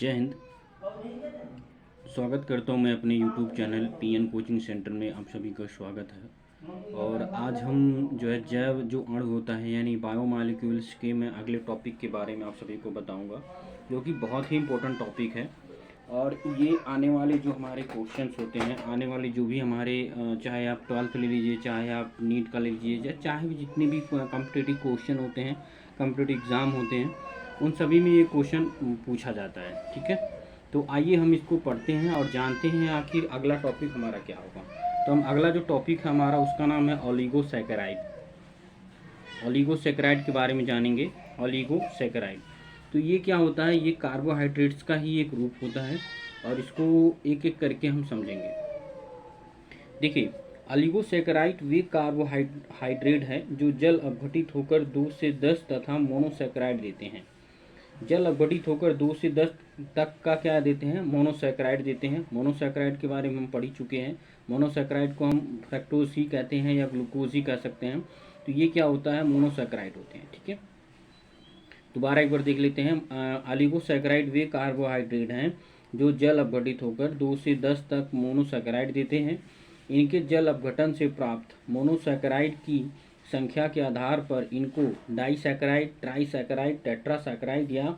जय हिंद। स्वागत करता हूं मैं अपने YouTube channel PN coaching centre में। आप सभी का स्वागत है। और आज हम जैव जो अणु होता है यानी बायोमॉलिक्यूल्स के मैं अगले टॉपिक के बारे में आप सभी को बताऊंगा, जो कि बहुत ही इम्पोर्टेंट टॉपिक है। और ये आने वाले जो हमारे क्वेश्चंस होते हैं, आने वाले जो भी हमारे चाहे आप 12th ले लीजिए, चाहे आप नीट का ले लीजिए, चाहे भी जितने भी कॉम्पिटिटिव क्वेश्चन होते हैं, कॉम्पिटिटिव एग्ज़ाम होते हैं, उन सभी में ये क्वेश्चन पूछा जाता है। ठीक है, तो आइए हम इसको पढ़ते हैं और जानते हैं आखिर अगला टॉपिक हमारा क्या होगा। तो हम अगला जो टॉपिक है हमारा, उसका नाम है ओलिगोसैकेराइड। ओलिगोसैकेराइड के बारे में जानेंगे। ओलिगोसैकेराइड तो ये क्या होता है? ये कार्बोहाइड्रेट्स का ही एक रूप होता है और इसको एक एक करके हम समझेंगे। देखिए, ओलिगोसैकेराइड वे कार्बोहाइड्रेट है जो जल अपघटित होकर 2 से 10 तथा मोनोसैकेराइड देते हैं। जल अपघटित होकर 2 से 10 तक का क्या देते हैं? मोनोसैकेराइड देते हैं। मोनोसैकेराइड के बारे में हम पढ़ चुके हैं। मोनोसैकेराइड को हम फ्रक्टोज ही कहते हैं या ग्लूकोज ही कह सकते हैं। तो ये क्या होता है? मोनोसैकेराइड होते हैं। ठीक है, दोबारा एक बार देख लेते हैं। ओलिगोसैकेराइड वे कार्बोहाइड्रेट हैं जो जल अपघटित होकर 2 से 10 तक मोनोसैकेराइड देते हैं। इनके जल अपघटन से प्राप्त मोनोसैकेराइड की संख्या के आधार पर इनको डाइसैकेराइड, ट्राइसैकेराइड, टेट्रासैकेराइड या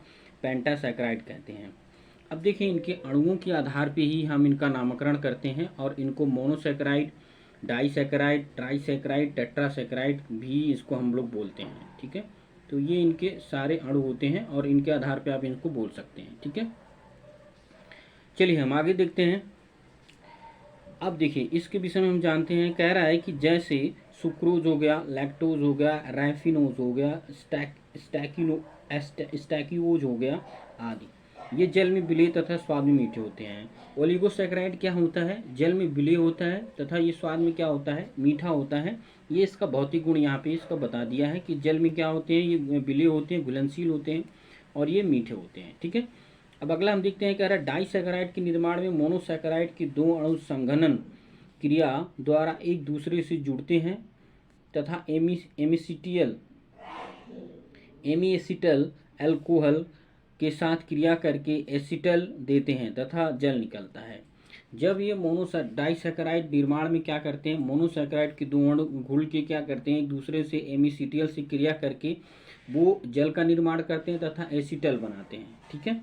पेंटासैकेराइड कहते हैं। अब देखिए, इनके अणुओं के आधार पर ही हम इनका नामकरण करते हैं और इनको मोनोसैकेराइड, डाइसैकेराइड, ट्राइसैकेराइड, टेट्रासैकेराइड भी इसको हम लोग बोलते हैं। ठीक है, तो ये इनके सारे अणु होते हैं और इनके आधार पे आप इनको बोल सकते हैं। ठीक है, चलिए हम आगे देखते हैं। अब देखिए, इसके विषय में हम जानते हैं। कह रहा है कि जैसे सुक्रोज हो गया, लैक्टोज हो गया, रैफिनोज हो गया, स्टैक्यूओज हो गया आदि, ये जल में विलेय तथा स्वाद में मीठे होते हैं। ओलिगोसैकेराइड क्या होता है? जल में विलेय होता है तथा ये स्वाद में क्या होता है? मीठा होता है। ये इसका भौतिक गुण यहाँ पे इसका बता दिया है कि जल में क्या होते हैं? ये विलेय होते हैं, घुलनशील होते हैं और ये मीठे होते हैं। ठीक है, अब अगला हम देखते हैं। कह रहा है डाइसैकेराइड के निर्माण में मोनोसैकेराइड की 2 अणु संघनन क्रिया द्वारा एक दूसरे से जुड़ते हैं तथा एमीएसिटल अल्कोहल के साथ क्रिया करके एसिटल देते हैं तथा जल निकलता है। जब ये डाइसैकेराइड निर्माण में क्या करते हैं? मोनोसैकेराइड के 2 अणु घुल के क्या करते हैं? एक दूसरे से एमीसिटियल से क्रिया करके वो जल का निर्माण करते हैं तथा एसिटल बनाते हैं। ठीक है,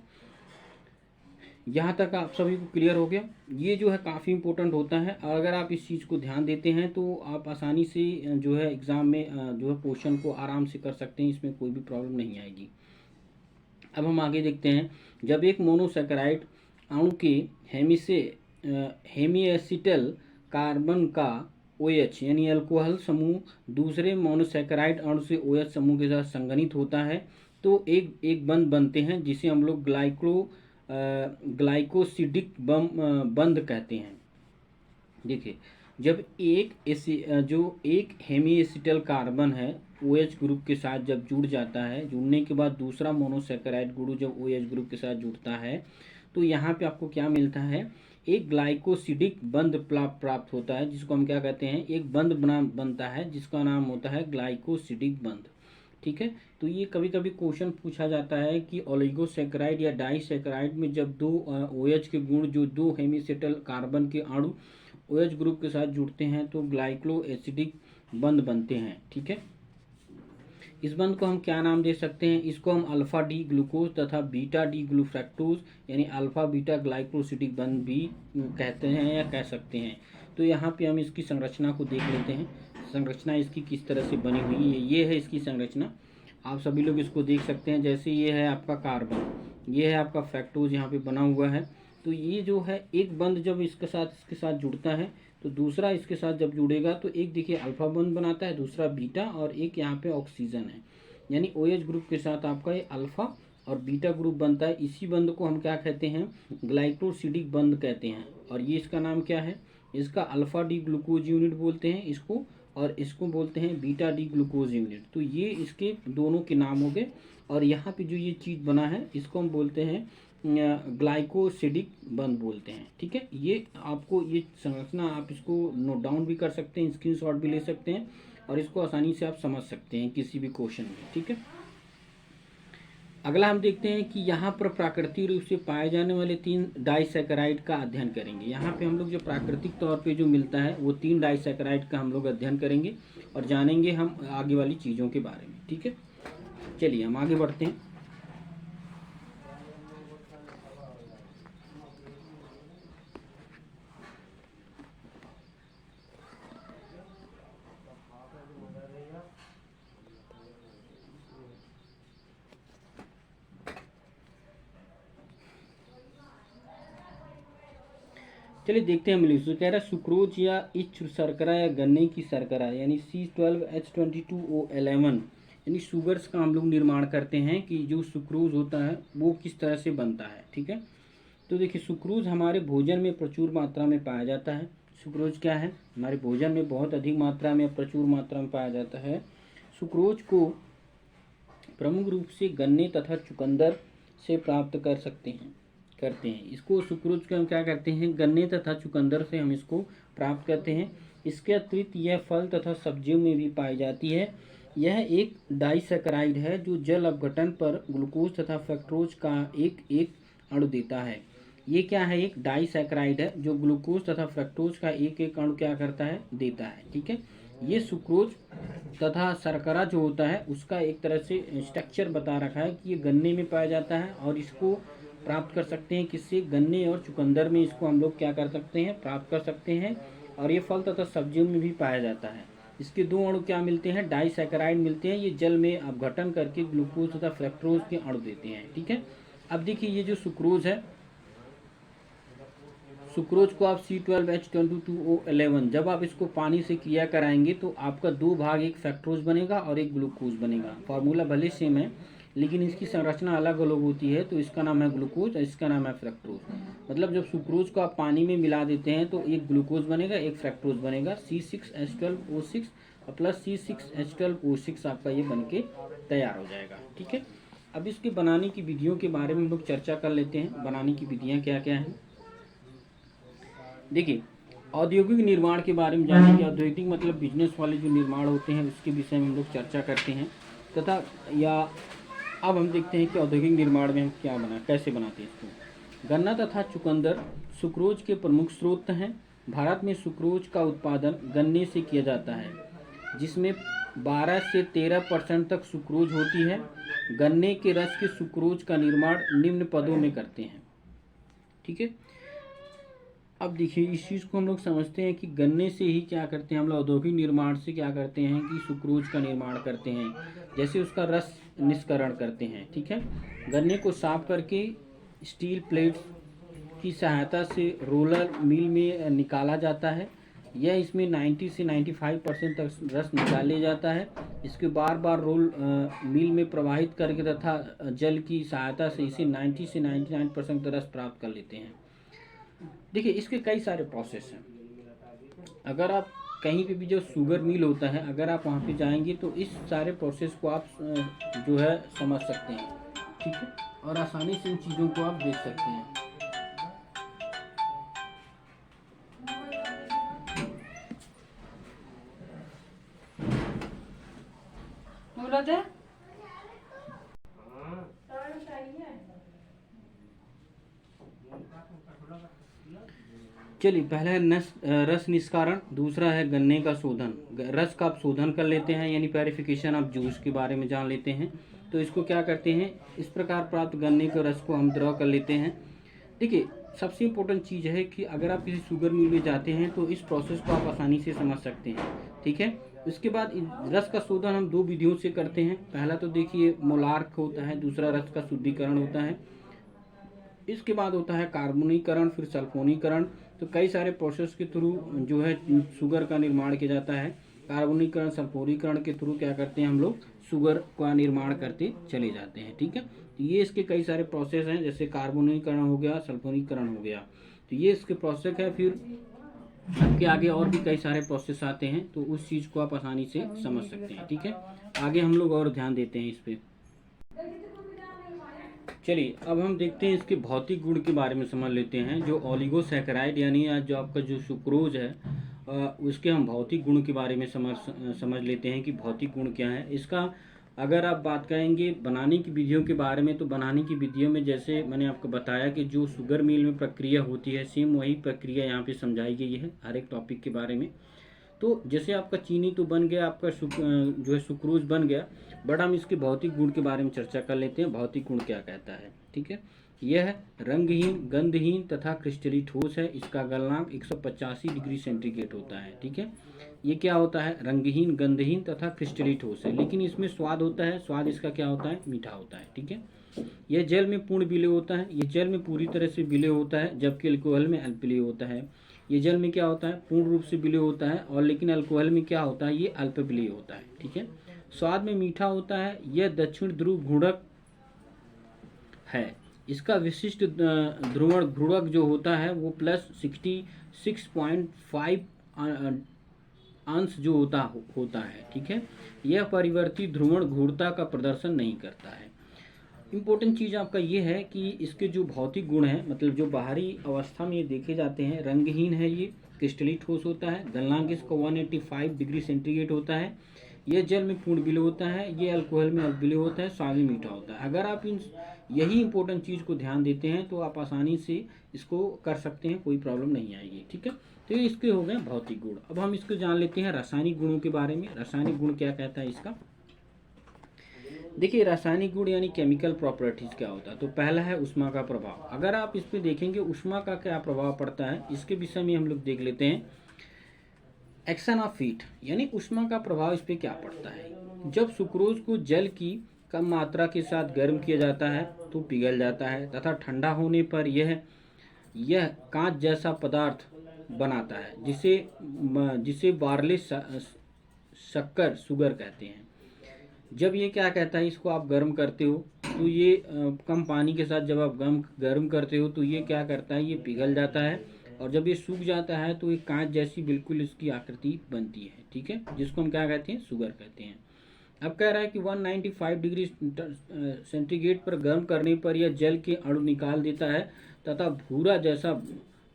यहाँ तक आप सभी को क्लियर हो गया। ये जो है काफ़ी इंपॉर्टेंट होता है। अगर आप इस चीज़ को ध्यान देते हैं तो आप आसानी से जो है एग्ज़ाम में जो है क्वेश्चन को आराम से कर सकते हैं, इसमें कोई भी प्रॉब्लम नहीं आएगी। अब हम आगे देखते हैं। जब एक मोनोसैकेराइड अणु के हेमीएसिटल कार्बन का OH यानी अल्कोहल समूह दूसरे मोनोसैकेराइड अणु से OH समूह के साथ संघनित होता है तो एक बंध बनते हैं जिसे हम लोग ग्लाइकोसिडिक बंध कहते हैं। देखिए, जब एक हेमीएसिटल कार्बन है OH ग्रुप के साथ जब जुड़ जाता है, जुड़ने के बाद दूसरा मोनोसैकेराइड गुरु जब OH ग्रुप के साथ जुड़ता है तो यहाँ पे आपको क्या मिलता है? एक ग्लाइकोसिडिक बंध प्राप्त होता है, जिसको हम क्या कहते हैं? एक बंध बनता है जिसका नाम होता है ग्लाइकोसिडिक बंध। ठीक है, तो ये कभी कभी क्वेश्चन पूछा जाता है कि ओलिगोसैकेराइड या डाइसैकेराइड में जब 2 OH के गुण जो 2 हेमीसेटल कार्बन के अणु OH ग्रुप के साथ जुड़ते हैं तो ग्लाइको एसिडिक बंध बनते हैं। ठीक है, इस बंध को हम क्या नाम दे सकते हैं? इसको हम अल्फा डी ग्लूकोज तथा बीटा डी ग्लूफ्रैक्टोज यानी अल्फा बीटा ग्लाइकोसिडिक बंध भी कहते हैं या कह सकते हैं। तो यहाँ पे हम इसकी संरचना को देख लेते हैं। संरचना इसकी किस तरह से बनी हुई है, ये है इसकी संरचना। आप सभी लोग इसको देख सकते हैं। जैसे ये है आपका कार्बन, ये है आपका फ्रैक्टोज यहाँ पे बना हुआ है। तो ये जो है एक बंध जब इसके साथ जुड़ता है तो दूसरा इसके साथ जब जुड़ेगा तो एक देखिए अल्फा बंध बनाता है, दूसरा बीटा, और एक यहाँ पे ऑक्सीजन है। यानी OH ग्रुप के साथ आपका ये अल्फा और बीटा ग्रुप बनता है। इसी बंध को हम क्या कहते हैं? ग्लाइकोसिडिक बंध कहते हैं। और ये इसका नाम क्या है? इसका अल्फा डी ग्लूकोज यूनिट बोलते हैं इसको, और इसको बोलते हैं बीटा डी ग्लूकोज यूनिट। तो ये इसके दोनों के नाम हो गए। और यहाँ पे जो ये चीज़ बना है इसको हम बोलते हैं ग्लाइकोसिडिक बंध बोलते हैं। ठीक है, ये आपको ये संरचना आप इसको नोट डाउन भी कर सकते हैं, स्क्रीनशॉट भी ले सकते हैं और इसको आसानी से आप समझ सकते हैं किसी भी क्वेश्चन में। ठीक है, अगला हम देखते हैं कि यहाँ पर प्राकृतिक रूप से पाए जाने वाले 3 डाइसैकेराइड का अध्ययन करेंगे। यहाँ पे हम लोग जो प्राकृतिक तौर पे जो मिलता है वो 3 डाइसैकेराइड का हम लोग अध्ययन करेंगे और जानेंगे हम आगे वाली चीज़ों के बारे में। ठीक है, चलिए हम आगे बढ़ते हैं। चलिए देखते हैं हम लोग। कह रहा है सुक्रोज या इच्छ शर्करा या गन्ने की शर्करा यानी C12H22O11 यानी शुगर्स का हम लोग निर्माण करते हैं कि जो सुक्रोज होता है वो किस तरह से बनता है। ठीक है, तो देखिए सुक्रोज हमारे भोजन में प्रचुर मात्रा में पाया जाता है। सुक्रोज क्या है, हमारे भोजन में बहुत अधिक मात्रा में प्रचुर मात्रा में पाया जाता है। सुक्रोज को प्रमुख रूप से गन्ने तथा चुकंदर से प्राप्त करते हैं। इसको सुक्रोज को हम क्या करते हैं, गन्ने तथा चुकंदर से हम इसको प्राप्त करते हैं। इसके अतिरिक्त यह फल तथा सब्जियों में भी पाई जाती है। यह एक डाइसैकेराइड है जो जल अपघटन पर ग्लूकोज तथा फ्रक्टोज का एक अणु देता है। ये क्या है, एक डाइसैकेराइड है जो ग्लूकोज तथा फ्रक्टोज का एक अणु क्या करता है, देता है। ठीक है, ये सुक्रोज तथा शर्करा जो होता है उसका एक तरह से स्ट्रक्चर बता रखा है कि ये गन्ने में पाया जाता है और इसको प्राप्त कर सकते हैं किससे, गन्ने और चुकंदर में इसको हम लोग क्या कर सकते हैं, प्राप्त कर सकते हैं। और ये फल तथा सब्जियों में भी पाया जाता है। इसके 2 अणु क्या मिलते हैं, डाइसैकेराइड मिलते हैं। ये जल में अपघटन करके ग्लूकोज तथा फ्रक्टोज के अणु देते हैं। ठीक है, अब देखिए ये जो सुक्रोज है, सुक्रोज को आप C12H22O11 जब आप इसको पानी से क्रिया कराएंगे तो आपका 2 भाग एक फ्रक्टोज बनेगा और एक ग्लूकोज बनेगा। फार्मूला भले सेम है लेकिन इसकी संरचना अलग अलग होती है। तो इसका नाम है ग्लूकोज और इसका नाम है फ्रक्टोज। मतलब जब सुक्रोज को आप पानी में मिला देते हैं तो एक ग्लूकोज बनेगा, एक फ्रक्टोज बनेगा। C6H12O6 प्लस C6H12O6 आपका ये बन के तैयार हो जाएगा। ठीक है, अब इसके बनाने की विधियों के बारे में हम लोग चर्चा कर लेते हैं। बनाने की विधियाँ क्या क्या हैं। देखिए औद्योगिक निर्माण के बारे में जानेंगे। औद्योगिक मतलब बिजनेस वाले जो निर्माण होते हैं उसके विषय में हम लोग चर्चा करते हैं तथा अब हम देखते हैं कि औद्योगिक निर्माण में हम क्या कैसे बनाते हैं इसको। गन्ना तथा चुकंदर सुक्रोज के प्रमुख स्रोत हैं। भारत में सुक्रोज का उत्पादन गन्ने से किया जाता है जिसमें 12 से 13% तक सुक्रोज होती है। गन्ने के रस के सुक्रोज का निर्माण निम्न पदों में करते हैं। ठीक है, अब देखिए इस चीज़ को हम लोग समझते हैं कि गन्ने से ही क्या करते हैं हम लोग, औद्योगिक निर्माण से क्या करते हैं कि सुक्रोज का निर्माण करते हैं। जैसे उसका रस निष्करण करते हैं। ठीक है, गन्ने को साफ करके स्टील प्लेट्स की सहायता से रोलर मिल में निकाला जाता है। यह इसमें 90 से 95% तक रस निकाल लिया जाता है। इसके बार बार रोल मिल में प्रवाहित करके तथा जल की सहायता से इसे 90 से 99% रस प्राप्त कर लेते हैं। देखिए इसके कई सारे प्रोसेस हैं। अगर आप कहीं पे भी जो शुगर मिल होता है अगर आप वहाँ पे जाएंगे तो इस सारे प्रोसेस को आप जो है समझ सकते हैं। ठीक है, और आसानी से इन चीज़ों को आप देख सकते हैं। चलिए पहला है रस निष्कारण, दूसरा है गन्ने का शोधन। रस का आप शोधन कर लेते हैं यानी प्यूरिफिकेशन, आप जूस के बारे में जान लेते हैं। तो इसको क्या करते हैं, इस प्रकार प्राप्त गन्ने के रस को हम द्रव कर लेते हैं। देखिए सबसे इम्पोर्टेंट चीज़ है कि अगर आप किसी शुगर मिल में जाते हैं तो इस प्रोसेस को आप आसानी से समझ सकते हैं। ठीक है, उसके बाद रस का शोधन हम 2 विधियों से करते हैं। पहला तो देखिए मोलार्क होता है, दूसरा रस का शुद्धिकरण होता है। इसके बाद होता है कार्बोनीकरण, फिर सल्फोनीकरण। तो कई सारे प्रोसेस के थ्रू जो है शुगर का निर्माण किया जाता है। कार्बोनीकरण सल्फोनीकरण के थ्रू क्या करते हैं हम लोग शुगर का निर्माण करते चले जाते हैं। ठीक है, तो ये इसके कई सारे प्रोसेस हैं, जैसे कार्बोनीकरण हो गया, सल्फोनीकरण हो गया। तो ये इसके प्रोसेस है। फिर आपके आगे और भी कई सारे प्रोसेस आते हैं तो उस चीज़ को आप आसानी से समझ सकते हैं। ठीक है, आगे हम लोग और ध्यान देते हैं इस पर। चलिए अब हम देखते हैं इसके भौतिक गुण के बारे में समझ लेते हैं। जो ओलिगोसैकेराइड यानी जो आपका जो सुक्रोज है उसके हम भौतिक गुण के बारे में समझ लेते हैं कि भौतिक गुण क्या है। इसका अगर आप बात करेंगे बनाने की विधियों के बारे में, तो बनाने की विधियों में जैसे मैंने आपको बताया कि जो शुगर मिल में प्रक्रिया होती है, सेम वही प्रक्रिया यहाँ पे समझाई गई है हर एक टॉपिक के बारे में। तो जैसे आपका चीनी तो बन गया, आपका जो है सुक्रोज बन गया, बट हम इसके भौतिक गुण के बारे में चर्चा कर लेते हैं। भौतिक गुण क्या कहता है, ठीक है। यह रंगहीन, गंधहीन तथा क्रिस्टली ठोस है। इसका गलनांक 185 डिग्री सेंटीग्रेड होता है, ठीक है। ये क्या होता है, रंगहीन, गंधहीन तथा क्रिस्टली ठोस है। लेकिन इसमें स्वाद होता है, स्वाद इसका क्या होता है, मीठा होता है, ठीक है। यह जल में पूर्ण विलय होता है, ये जल में पूरी तरह से विलय होता है, जबकि अल्कोहल में अल्प विलय होता है। ये जल में क्या होता है, पूर्ण रूप से विलय होता है, और लेकिन अल्कोहल में क्या होता है, ये अल्प विलय होता है, ठीक है। स्वाद में मीठा होता है। यह दक्षिण ध्रुव घुड़क है। इसका विशिष्ट ध्रुवण घुड़क जो होता है वो +66.5 अंश जो होता है, ठीक है। यह परिवर्ती ध्रुवण घूर्णता का प्रदर्शन नहीं करता है। इम्पोर्टेंट चीज़ आपका ये है कि इसके जो भौतिक गुण हैं, मतलब जो बाहरी अवस्था में ये देखे जाते हैं, रंगहीन है, ये क्रिस्टली ठोस होता है, गलनांक इसका 185 डिग्री सेंटीग्रेड होता है, यह जल में पूर्ण विलय होता है, ये अल्कोहल में अल्प विलय होता है, स्वाद में मीठा होता है। अगर आप इन यही इंपॉर्टेंट चीज़ को ध्यान देते हैं तो आप आसानी से इसको कर सकते हैं, कोई प्रॉब्लम नहीं आएगी, ठीक है। तो ये इसके हो गए भौतिक गुण। अब हम इसको जान लेते हैं रासायनिक गुणों के बारे में। रासायनिक गुण क्या कहता है इसका, देखिए रासायनिक गुण यानी केमिकल प्रॉपर्टीज क्या होता है। तो पहला है उष्मा का प्रभाव। अगर आप इस पे देखेंगे उष्मा का क्या प्रभाव पड़ता है, इसके विषय में हम लोग देख लेते हैं। एक्शन ऑफ हीट यानी उष्मा का प्रभाव इस पे क्या पड़ता है। जब सुक्रोज को जल की कम मात्रा के साथ गर्म किया जाता है तो पिघल जाता है, तथा ठंडा होने पर यह कांच जैसा पदार्थ बनाता है, जिसे बार्ले शक्कर शुगर कहते हैं। जब ये क्या कहता है, इसको आप गर्म करते हो तो ये कम पानी के साथ जब आप गर्म करते हो तो ये क्या करता है, ये पिघल जाता है, और जब ये सूख जाता है तो एक कांच जैसी बिल्कुल इसकी आकृति बनती है, ठीक है, जिसको हम क्या कहते हैं, शुगर कहते हैं। अब कह रहा है कि 195 डिग्री सेंटीग्रेड पर गर्म करने पर यह जल के अणु निकाल देता है तथा भूरा जैसा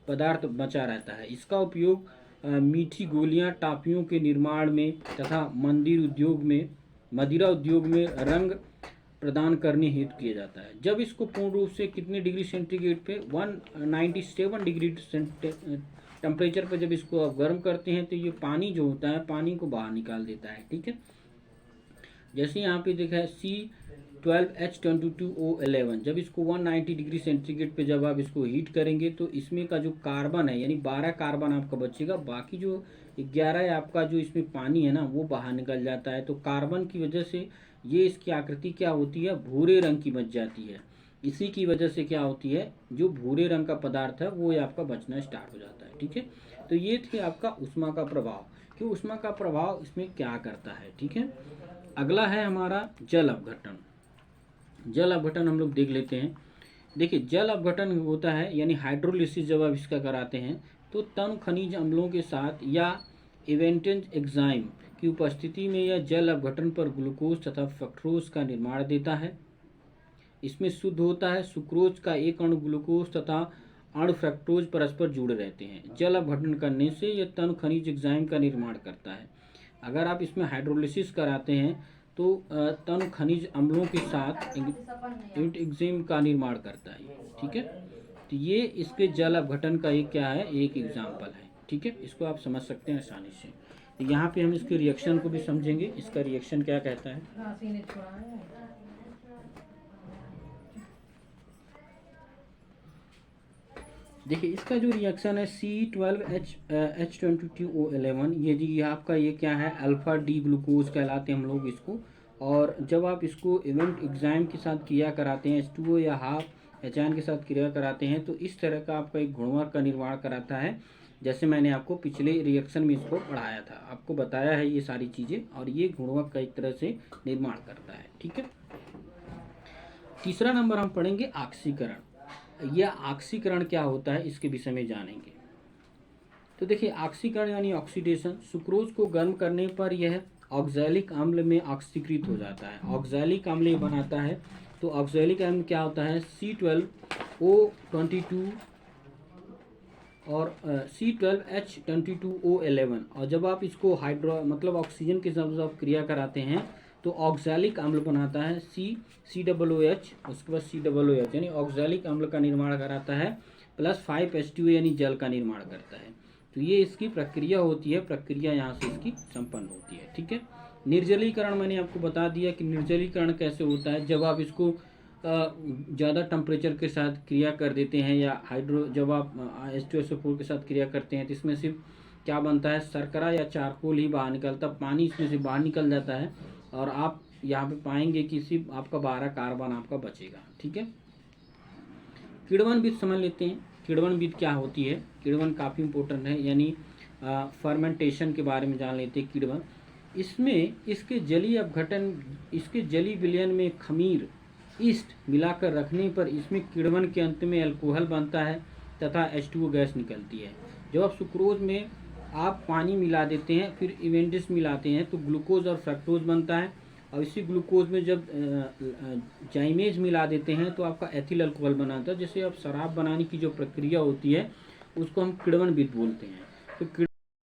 पदार्थ बचा रहता है। इसका उपयोग मीठी गोलियां, टाफियों के निर्माण में तथा मदिरा उद्योग में रंग प्रदान करने हेतु किया जाता है। जब इसको पूर्ण रूप से कितने डिग्री सेंटीग्रेड पे, 197 डिग्री टेम्परेचर पर जब इसको आप गर्म करते हैं तो ये पानी जो होता है, पानी को बाहर निकाल देता है, ठीक है। जैसे यहाँ पे देखा है C12H22O11, जब इसको 190 डिग्री सेंटीग्रेड पे जब आप इसको हीट करेंगे तो इसमें का जो कार्बन है, यानी 12 कार्बन आपका बचेगा, बाकी जो 11 है आपका जो इसमें पानी है ना वो बाहर निकल जाता है। तो कार्बन की वजह से ये इसकी आकृति क्या होती है, भूरे रंग की बच जाती है। इसी की वजह से क्या होती है, जो भूरे रंग का पदार्थ है वो आपका बचना स्टार्ट हो जाता है, ठीक है। तो ये थी आपका उष्मा का प्रभाव, कि उष्मा का प्रभाव इसमें क्या करता है, ठीक है। अगला है हमारा जल अपघटन। जल अपघटन हम लोग देख लेते हैं। देखिए जल अपघटन होता है यानी हाइड्रोलिसिस जब आप इसका कराते हैं तो तन खनिज अम्लों के साथ या इवेंटेंट एंजाइम की उपस्थिति में यह जल अपघटन पर ग्लूकोज तथा फ्रक्टोज का निर्माण देता है। इसमें शुद्ध होता है सुक्रोज का एक अणु ग्लूकोज तथा अणु फ्रक्टोज परस्पर जुड़े रहते हैं। जल अपघटन करने से यह तन खनिज एंजाइम का निर्माण करता है। अगर आप इसमें हाइड्रोलिसिस कराते हैं तो तन खनिज अम्लों के साथ एंजाइम का निर्माण करता है, ठीक है। तो ये इसके जल अपघटन का एक क्या है, एक एग्जाम्पल है, ठीक है। इसको आप समझ सकते हैं आसानी से। तो यहाँ पे हम इसके रिएक्शन को भी समझेंगे, इसका रिएक्शन क्या कहता है। देखिए इसका जो रिएक्शन है C12H22O11, ये आपका ये क्या है, अल्फा डी ग्लूकोज कहलाते हैं हम लोग इसको। और जब आप इसको इवेंट एग्जाइम के साथ क्रिया कराते हैं, H2O या हाफ एचायन के साथ क्रिया कराते हैं, तो इस तरह का आपका एक गुणवक का निर्माण कराता है। जैसे मैंने आपको पिछले रिएक्शन में इसको पढ़ाया था, आपको बताया है ये सारी चीज़ें, और ये गुणवक का एक तरह से निर्माण करता है, ठीक है। तीसरा नंबर हम पढ़ेंगे ऑक्सीकरण। यह ऑक्सीकरण क्या होता है इसके विषय में जानेंगे। तो देखिए ऑक्सीकरण यानी ऑक्सीडेशन। सुक्रोज को गर्म करने पर यह ऑक्सैलिक अम्ल में ऑक्सीकृत हो जाता है, ऑक्सैलिक अम्ल ये बनाता है। तो ऑक्सैलिक अम्ल क्या होता है, C12O22 और C12H22O11। और जब आप इसको मतलब ऑक्सीजन के साथ जब क्रिया कराते हैं तो ऑक्सैलिक अम्ल बनाता है COOH, उसके बाद COOH यानी ऑक्सैलिक अम्ल का निर्माण कराता है, प्लस 5H2O यानी जल का निर्माण करता है। तो ये इसकी प्रक्रिया होती है, प्रक्रिया यहाँ से इसकी संपन्न होती है। ठीक है। निर्जलीकरण मैंने आपको बता दिया कि निर्जलीकरण कैसे होता है। जब आप इसको ज़्यादा टेम्परेचर के साथ क्रिया कर देते हैं, या जब आप H2SO4 के साथ क्रिया करते हैं, तो इसमें सिर्फ क्या बनता है, शर्करा या चारकोल ही बाहर निकलता, पानी इसमें से बाहर निकल जाता है, और आप यहाँ पे पाएंगे कि सिर्फ आपका 12 कार्बन आपका बचेगा। ठीक है। किण्वन विधि समझ लेते हैं। किण्वन विधि क्या होती है। किण्वन काफ़ी इंपॉर्टेंट है, यानी फर्मेंटेशन के बारे में जान लेते हैं। किण्वन, इसमें इसके जलीय अपघटन, इसके जलीय विलयन में खमीर ईस्ट मिलाकर रखने पर इसमें किण्वन के अंत में अल्कोहल बनता है तथा H2O गैस निकलती है। जब आप सुक्रोज में आप पानी मिला देते हैं, फिर इवेंटिस मिलाते हैं, तो ग्लूकोज और फ्रक्टोज बनता है, और इसी ग्लूकोज में जब जाइमेज मिला देते हैं तो आपका एथिल अल्कोहल बनाता है। जैसे अब शराब बनाने की जो प्रक्रिया होती है उसको हम किण्वन विधि बोलते हैं। तो